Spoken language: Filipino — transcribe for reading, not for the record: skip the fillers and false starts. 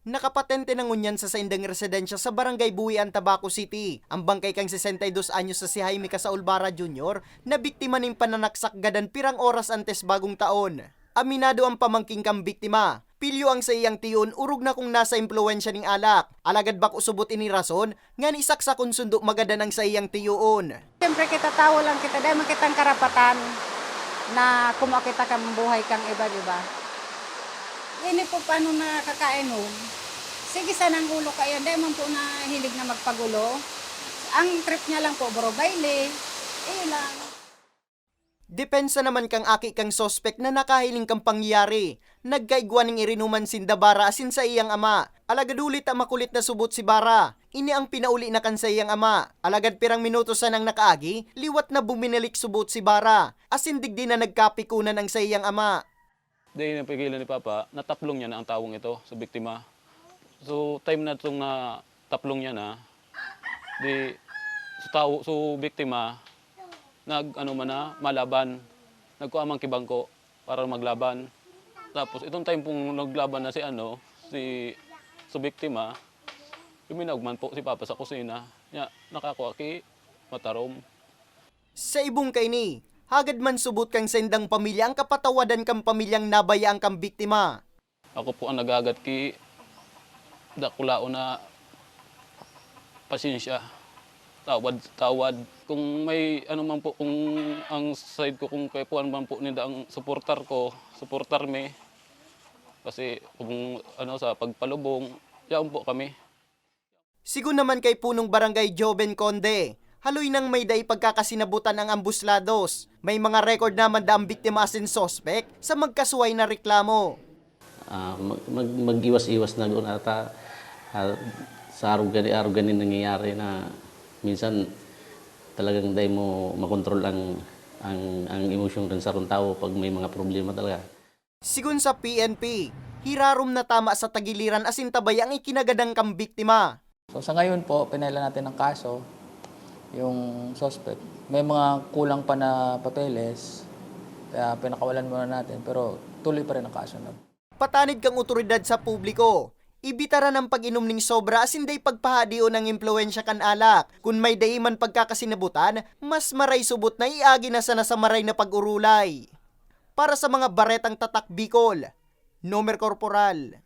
Nakapatente ng ngunyan sa saindang residensya sa Barangay Buhian, Tabaco City. Ang bangkay kang 62 anyos sa si Jaime Casaulbara Jr. na biktima ng pananaksak gadan pirang oras antes bagong taon. Aminado ang pamangking kang biktima. Pilyo ang sa iyang tiyon urog na kung nasa impluensya ning alak. Alagad bak usubot ini rason nga ni saksa kun sundo magadan ang sa iyang tiyoon. Siyempre kita tao lang kita dahil man kitang karapatan na kumakita kang buhay kang iba, di ba? Ini po paano nakakainom. Sige sanang ulo kayo, dahil man po na hilig na magpagulo. Ang trip niya lang po, bro, baile. Lang. Depensa naman kang aki kang sospek na nakahiling kang pangyayari. Nagkaigwa ning irinuman sin Bara asin sa iyang ama. Alagadulit ang makulit na subot si Bara. Ini ang pinauli na kan sa iyang ama. Alagad pirang minuto sa nang nakaagi, liwat na buminalik subot si Bara. Asin digdi na nagkapikunan ang sa iyang ama. Dahil napigilan ni Papa, nataplong niya na ang tawong ito sa biktima. So time na itong nataplong niya na, di so biktima, malaban. Nagkuamang kibangko para maglaban. Tapos itong time pong naglaban na si biktima, yuminagman po si Papa sa kusina. Nakakuha ki matarom. Sa ibong kay ni, hagad man subot kang sendang pamilya ang kapatawadan kang pamilyang nabaya ang kang biktima. Ako po ang nagagat ki dakulao na pasensya. Tawad. Kung may man po, kung ang side ko, kung kay puan man po nila ang supportar me. Kasi kung sa pagpalubong, yaon po kami. Sigun naman kay punong barangay Joven Conde, haloy nang may day pagkakasinabutan ang ambuslados. May mga record naman da ang biktima asin sospek sa magkasuway na reklamo. Mag-iwas-iwas na doon ata sa aruganin nangyayari na minsan talagang day mo makontrol ang emosyon rin sa tao pag may mga problema talaga. Sigun sa PNP, hirarom na tama sa tagiliran asin tabay ang ikinagadang kang biktima. So sa ngayon po, pinaila natin ng kaso, yung suspect. May mga kulang pa na papeles, kaya pinakawalan muna natin, pero tuloy pa rin ang kaso na. Patanid kang otoridad sa publiko. Ibitara ng pag-inom ning sobra asin day pagpahadiyo ng impluensya kan alak. Kung may day man pagkakasinabutan, mas maray subot na iagi na sana sa maray na pag-urulay. Para sa mga baretang tatak Bicol, Nomer Corporal.